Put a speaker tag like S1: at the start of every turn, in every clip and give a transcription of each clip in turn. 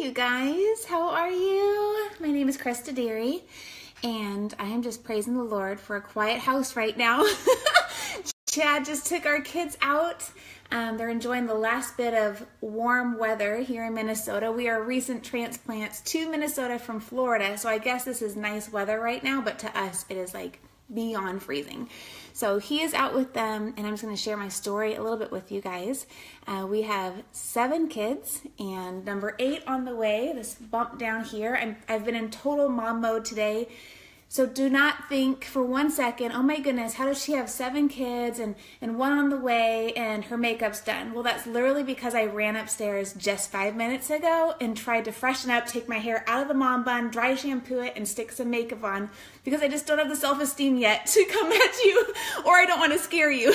S1: you guys. How are you? My name is Krista Deary, and I am just praising the Lord for a quiet house right now. Chad just took our kids out. They're enjoying the last bit of warm weather here in Minnesota. We are recent transplants to Minnesota from Florida, so I guess this is nice weather right now, but to us it is like beyond freezing. So he is out with them, and I'm just going to share my story a little bit with you guys. We have 7 kids, and number 8 on the way, this bump down here. I've been in total mom mode today. So do not think for one second, oh my goodness, how does she have 7 kids and 1 on the way and her makeup's done? Well, that's literally because I ran upstairs just 5 minutes ago and tried to freshen up, take my hair out of the mom bun, dry shampoo it, and stick some makeup on because I just don't have the self-esteem yet to come at you, or I don't want to scare you.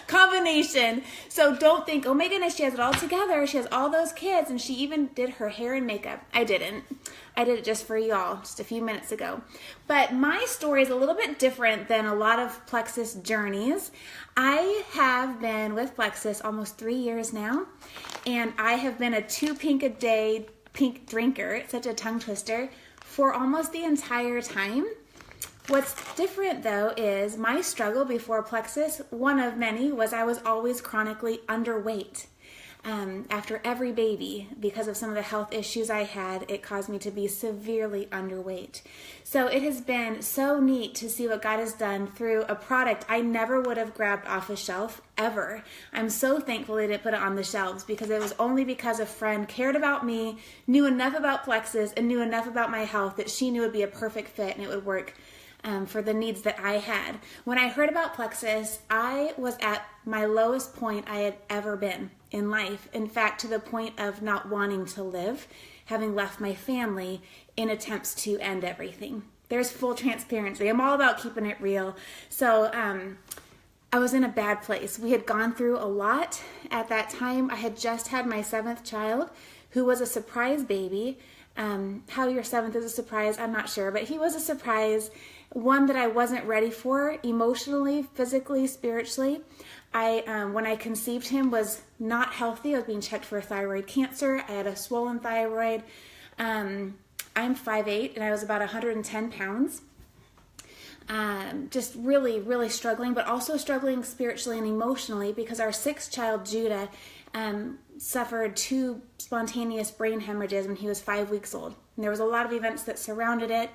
S1: Combination. So don't think, oh my goodness, she has it all together. She has all those kids and she even did her hair and makeup. I didn't. I did it just for y'all just a few minutes ago. But my story is a little bit different than a lot of Plexus journeys. I have been with Plexus almost 3 years now, and I have been a 2 pink a day pink drinker, it's such a tongue twister, for almost the entire time. What's different though is my struggle before Plexus, one of many, was I was always chronically underweight. After every baby, because of some of the health issues I had, it caused me to be severely underweight. So it has been so neat to see what God has done through a product I never would have grabbed off a shelf ever. I'm so thankful they didn't put it on the shelves because it was only because a friend cared about me, knew enough about Plexus, and knew enough about my health that she knew it would be a perfect fit and it would work for the needs that I had. When I heard about Plexus, I was at my lowest point I had ever been in life. In fact, to the point of not wanting to live, having left my family in attempts to end everything. There's full transparency. I'm all about keeping it real. So I was in a bad place. We had gone through a lot at that time. I had just had my 7th child, who was a surprise baby. How your 7th is a surprise, I'm not sure, but he was a surprise, one that I wasn't ready for emotionally, physically, spiritually. When I conceived him, was not healthy. I was being checked for thyroid cancer. I had a swollen thyroid. I'm 5'8", and I was about 110 pounds. Just really, really struggling, but also struggling spiritually and emotionally because our 6th child, Judah, suffered 2 spontaneous brain hemorrhages when he was 5 weeks old. And there was a lot of events that surrounded it.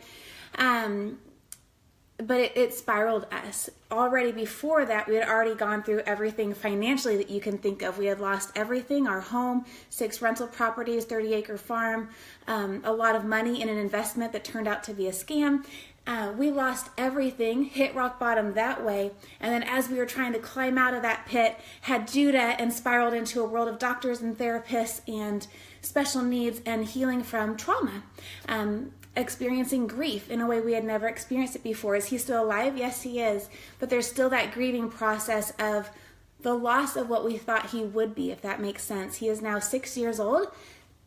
S1: But it spiraled us. Already before that, we had already gone through everything financially that you can think of. We had lost everything, our home, 6 rental properties, 30-acre farm, a lot of money in an investment that turned out to be a scam. We lost everything, hit rock bottom that way, and then as we were trying to climb out of that pit, had Judah and spiraled into a world of doctors and therapists and special needs and healing from trauma. Experiencing grief in a way we had never experienced it before. Is he still alive? Yes, he is. But there's still that grieving process of the loss of what we thought he would be, if that makes sense. He is now 6 years old,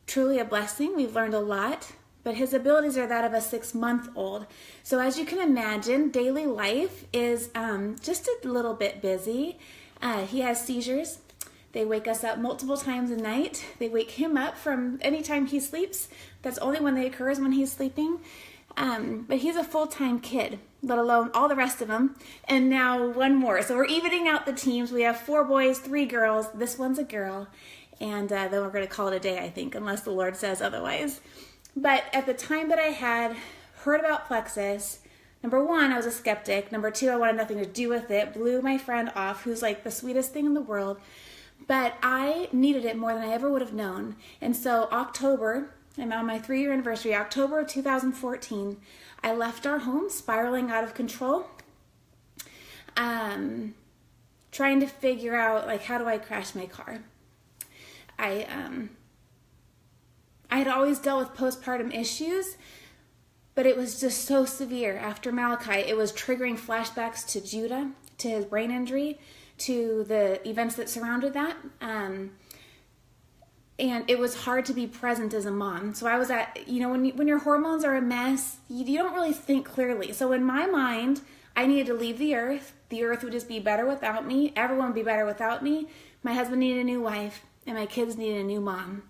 S1: truly a blessing. We've learned a lot, but his abilities are that of a 6-month-old. So as you can imagine, daily life is just a little bit busy. He has seizures. They wake us up multiple times a night. They wake him up from any time he sleeps. That's only when they occur is when he's sleeping. But he's a full-time kid, let alone all the rest of them. And now 1 more. So we're evening out the teams. We have 4 boys, 3 girls. This one's a girl. And then we're going to call it a day, I think, unless the Lord says otherwise. But at the time that I had heard about Plexus, number 1, I was a skeptic. Number 2, I wanted nothing to do with it. Blew my friend off, who's like the sweetest thing in the world. But I needed it more than I ever would have known. And so October, I'm on my 3-year anniversary, October of 2014, I left our home spiraling out of control, trying to figure out, like, how do I crash my car? I had always dealt with postpartum issues, but it was just so severe. After Malachi, it was triggering flashbacks to Judah, to his brain injury, to the events that surrounded that. And it was hard to be present as a mom. So I was at, when your hormones are a mess, you don't really think clearly. So in my mind, I needed to leave the earth. The earth would just be better without me. Everyone would be better without me. My husband needed a new wife, and my kids needed a new mom.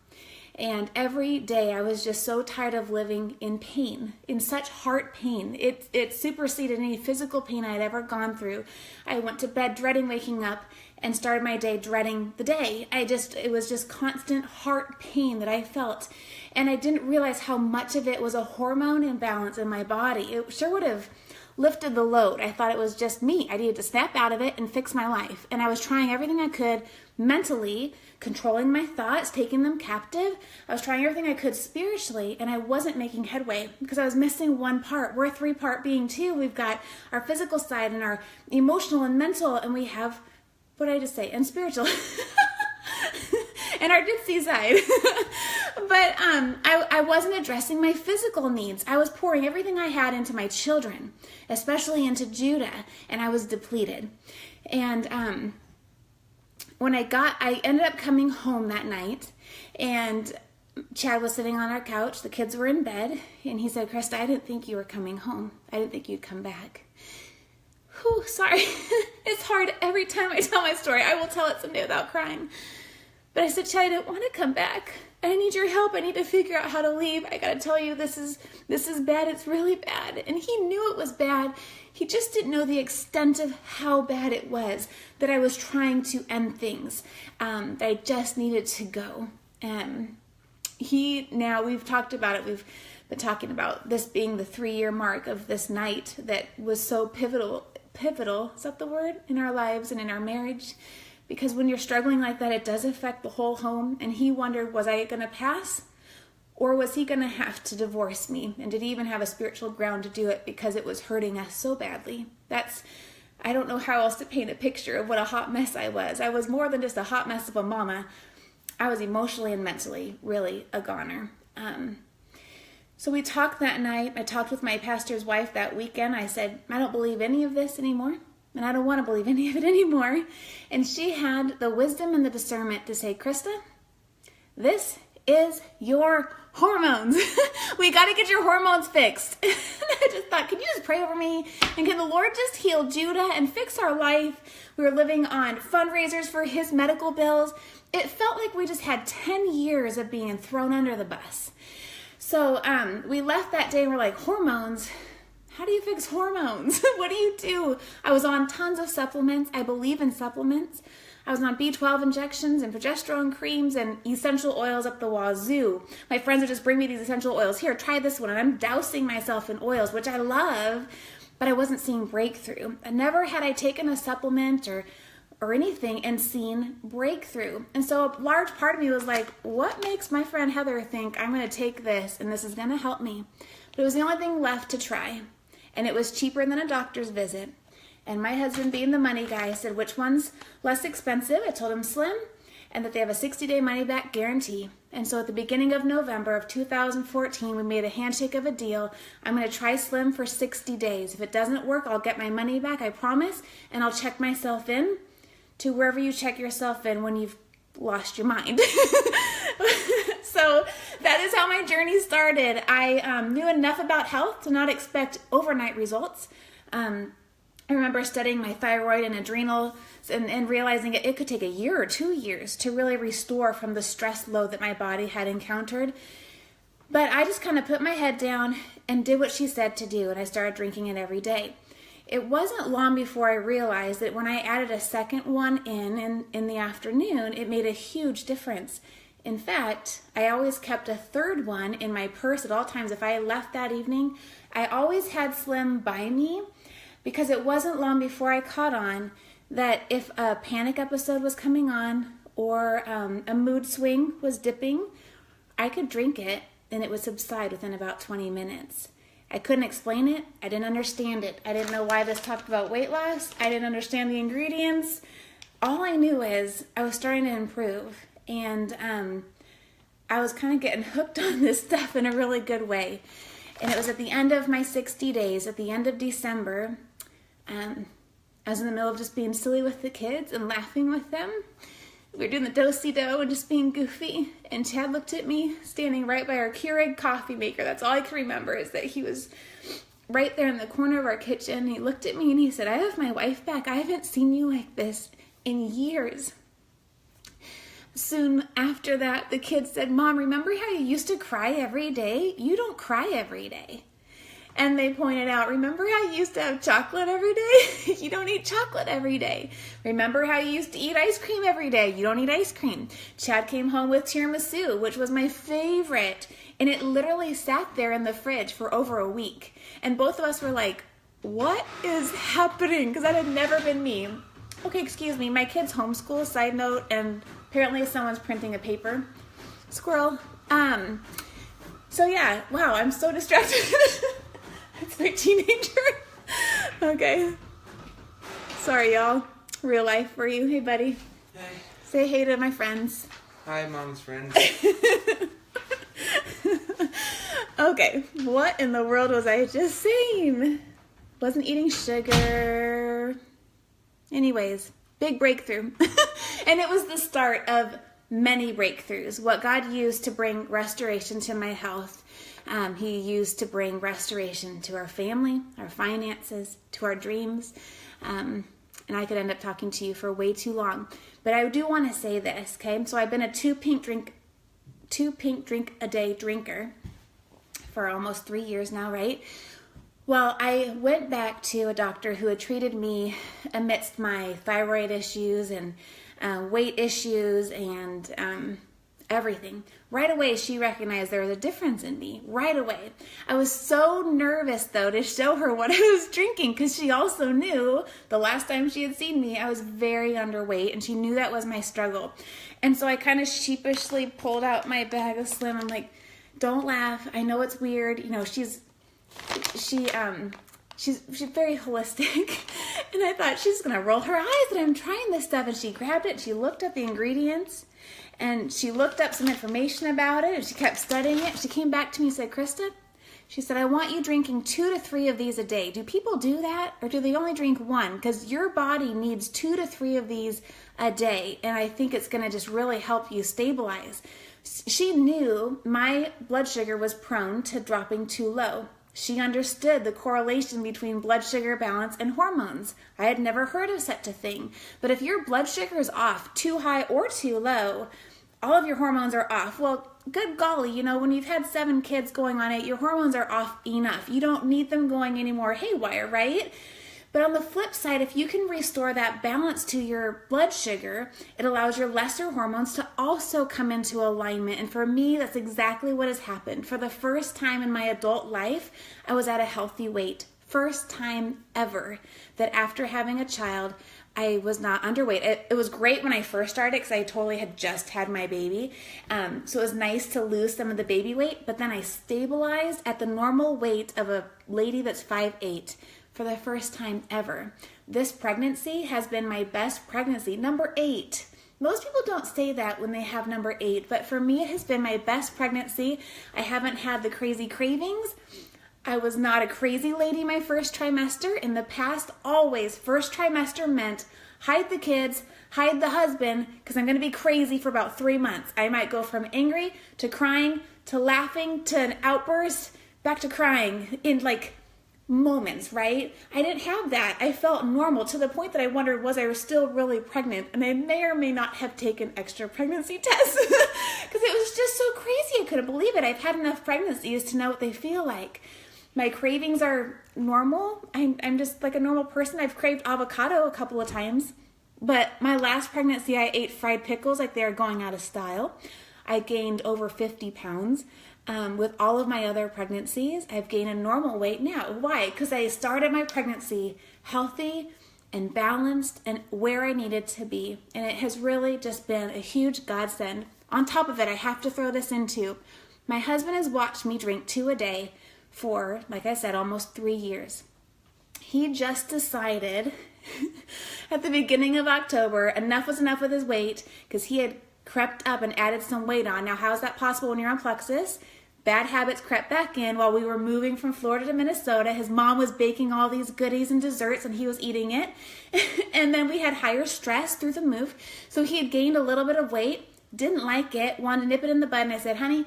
S1: And every day I was just so tired of living in pain, in such heart pain. It superseded any physical pain I had ever gone through. I went to bed dreading waking up and started my day dreading the day. It was just constant heart pain that I felt. And I didn't realize how much of it was a hormone imbalance in my body. It sure would have lifted the load. I thought it was just me. I needed to snap out of it and fix my life. And I was trying everything I could mentally, controlling my thoughts, taking them captive. I was trying everything I could spiritually, and I wasn't making headway because I was missing one part. We're a 3-part being too. We've got our physical side and our emotional and mental, and we have, what did I just say? And spiritual. And our ditzy side. But I wasn't addressing my physical needs. I was pouring everything I had into my children, especially into Judah, and I was depleted. And when I ended up coming home that night, and Chad was sitting on our couch, the kids were in bed, and he said, Krista, I didn't think you were coming home. I didn't think you'd come back. Whew, sorry. It's hard every time I tell my story. I will tell it someday without crying. But I said, Chad, I didn't want to come back. I need your help. I need to figure out how to leave. I got to tell you, this is bad. It's really bad. And he knew it was bad. He just didn't know the extent of how bad it was, that I was trying to end things, that I just needed to go. We've talked about it. We've been talking about this being the 3-year mark of this night that was so pivotal, is that the word, in our lives and in our marriage? Because when you're struggling like that, it does affect the whole home. And he wondered, was I going to pass? Or was he going to have to divorce me? And did he even have a spiritual ground to do it because it was hurting us so badly? I don't know how else to paint a picture of what a hot mess I was. I was more than just a hot mess of a mama. I was emotionally and mentally really a goner. So we talked that night. I talked with my pastor's wife that weekend. I said, I don't believe any of this anymore. And I don't want to believe any of it anymore. And she had the wisdom and the discernment to say, Krista, this is your hormones. We got to get your hormones fixed. And I just thought, can you just pray over me? And can the Lord just heal Judah and fix our life? We were living on fundraisers for his medical bills. It felt like we just had 10 years of being thrown under the bus. So we left that day and we're like, hormones? How do you fix hormones? What do you do? I was on tons of supplements. I believe in supplements. I was on B12 injections and progesterone creams and essential oils up the wazoo. My friends would just bring me these essential oils. Here, try this one. And I'm dousing myself in oils, which I love, but I wasn't seeing breakthrough. And never had I taken a supplement or anything and seen breakthrough. And so a large part of me was like, what makes my friend Heather think I'm going to take this and this is going to help me? But it was the only thing left to try. And it was cheaper than a doctor's visit. And my husband, being the money guy, said, which one's less expensive? I told him Slim, and that they have a 60-day money-back guarantee. And so at the beginning of November of 2014, we made a handshake of a deal. I'm going to try Slim for 60 days. If it doesn't work, I'll get my money back, I promise, and I'll check myself in to wherever you check yourself in when you've lost your mind. So that is how my journey started. I knew enough about health to not expect overnight results. I remember studying my thyroid and adrenal and realizing it could take a year or 2 years to really restore from the stress load that my body had encountered. But I just kind of put my head down and did what she said to do, and I started drinking it every day. It wasn't long before I realized that when I added a second one in the afternoon, it made a huge difference. In fact, I always kept a third one in my purse at all times. If I left that evening, I always had Slim by me, because it wasn't long before I caught on that if a panic episode was coming on or a mood swing was dipping, I could drink it and it would subside within about 20 minutes. I couldn't explain it. I didn't understand it. I didn't know why this talked about weight loss. I didn't understand the ingredients. All I knew is I was starting to improve, and I was kind of getting hooked on this stuff in a really good way. And it was at the end of my 60 days, at the end of December, I was in the middle of just being silly with the kids and laughing with them. We were doing the do-si-do and just being goofy. And Chad looked at me standing right by our Keurig coffee maker. That's all I can remember, is that he was right there in the corner of our kitchen. He looked at me and he said, I have my wife back. I haven't seen you like this in years. soon after that, the kids said, Mom, remember how you used to cry every day? You don't cry every day. And they pointed out, remember how you used to have chocolate every day? You don't eat chocolate every day. Remember how you used to eat ice cream every day? You don't eat ice cream. Chad came home with tiramisu, which was my favorite. And it literally sat there in the fridge for over a week. And both of us were like, what is happening? Because that had never been me. Okay, excuse me. My kids homeschool, side note, and apparently someone's printing a paper. Squirrel. So yeah, wow, I'm so distracted. It's my teenager. Okay. Sorry, y'all. Real life for you. Hey, buddy.
S2: Hey.
S1: Say hey to my friends.
S2: Hi, Mom's friends.
S1: Okay. What in the world was I just saying? Wasn't eating sugar. Anyways, big breakthrough. And it was the start of many breakthroughs. What God used to bring restoration to my health. He used to bring restoration to our family, our finances, to our dreams. And I could end up talking to you for way too long. But I do want to say this, okay? So I've been a two pink drink a day drinker for almost 3 years now, right? Well, I went back to a doctor who had treated me amidst my thyroid issues and weight issues and everything. Right away, she recognized there was a difference in me. Right away. I was so nervous, though, to show her what I was drinking because she also knew the last time she had seen me, I was very underweight, and she knew that was my struggle. And so I kind of sheepishly pulled out my bag of Slim. I'm like, don't laugh. I know it's weird. You know, she's very holistic. And I thought she's going to roll her eyes that I'm trying this stuff. And she grabbed it. She looked up the ingredients. And she looked up some information about it, and she kept studying it. She came back to me and said, Krista, she said, I want you drinking 2 to 3 of these a day. Do people do that, or do they only drink 1? Because your body needs 2 to 3 of these a day, and I think it's going to just really help you stabilize. She knew my blood sugar was prone to dropping too low. She understood the correlation between blood sugar balance and hormones. I had never heard of such a thing. But if your blood sugar is off, too high or too low, all of your hormones are off. Well, good golly, you know, when you've had 7 kids going on 8, your hormones are off enough. You don't need them going any more haywire, right? But on the flip side, if you can restore that balance to your blood sugar, it allows your lesser hormones to also come into alignment. And for me, that's exactly what has happened. For the first time in my adult life, I was at a healthy weight. First time ever that after having a child, I was not underweight. It was great when I first started because I totally had just had my baby. So it was nice to lose some of the baby weight, but then I stabilized at the normal weight of a lady that's 5'8". For the first time ever. This pregnancy has been my best pregnancy, number 8. Most people don't say that when they have number 8, but for me it has been my best pregnancy. I haven't had the crazy cravings. I was not a crazy lady my first trimester. In the past, always, first trimester meant hide the kids, hide the husband, because I'm going to be crazy for about 3 months. I might go from angry to crying to laughing to an outburst, back to crying in like moments, right? I didn't have that. I felt normal to the point that I wondered, was I still really pregnant? And I may or may not have taken extra pregnancy tests because it was just so crazy. I couldn't believe it. I've had enough pregnancies to know what they feel like. My cravings are normal. I'm just like a normal person. I've craved avocado a couple of times, but my last pregnancy, I ate fried pickles like they are going out of style. I gained over 50 pounds. With all of my other pregnancies, I've gained a normal weight now. Why? Because I started my pregnancy healthy and balanced and where I needed to be. And it has really just been a huge godsend. On top of it, I have to throw this in too. My husband has watched me drink 2 a day for, like I said, almost 3 years. He just decided at the beginning of October, enough was enough with his weight because he had crept up and added some weight on. Now, how is that possible when you're on Plexus? Bad habits crept back in while we were moving from Florida to Minnesota. His mom was baking all these goodies and desserts and he was eating it. And then we had higher stress through the move. So he had gained a little bit of weight, didn't like it, wanted to nip it in the bud. And I said, honey,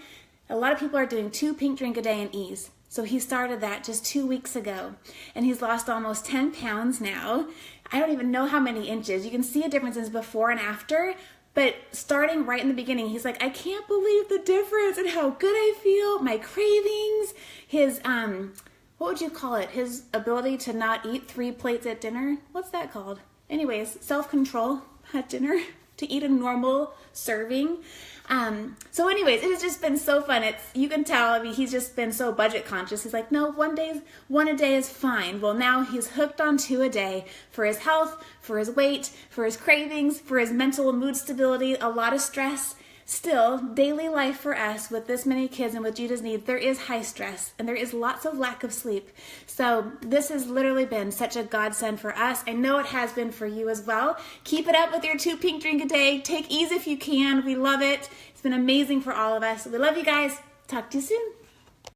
S1: a lot of people are doing 2 pink drink a day and ease. So he started that just 2 weeks ago. And he's lost almost 10 pounds now. I don't even know how many inches. You can see a difference in before and after. But starting right in the beginning, he's like, I can't believe the difference and how good I feel, my cravings, his, what would you call it? His ability to not eat 3 plates at dinner. What's that called? Anyways, self-control at dinner, to eat a normal serving. So anyways, it has just been so fun. You can tell, I mean, he's just been so budget conscious. He's like, no, one a day is fine. Well, now he's hooked on 2 a day for his health, for his weight, for his cravings, for his mental and mood stability, a lot of stress. Still, daily life for us with this many kids and with Judah's needs, there is high stress and there is lots of lack of sleep. So this has literally been such a godsend for us. I know it has been for you as well. Keep it up with your 2 pink drink a day. Take ease if you can. We love it. It's been amazing for all of us. We love you guys. Talk to you soon.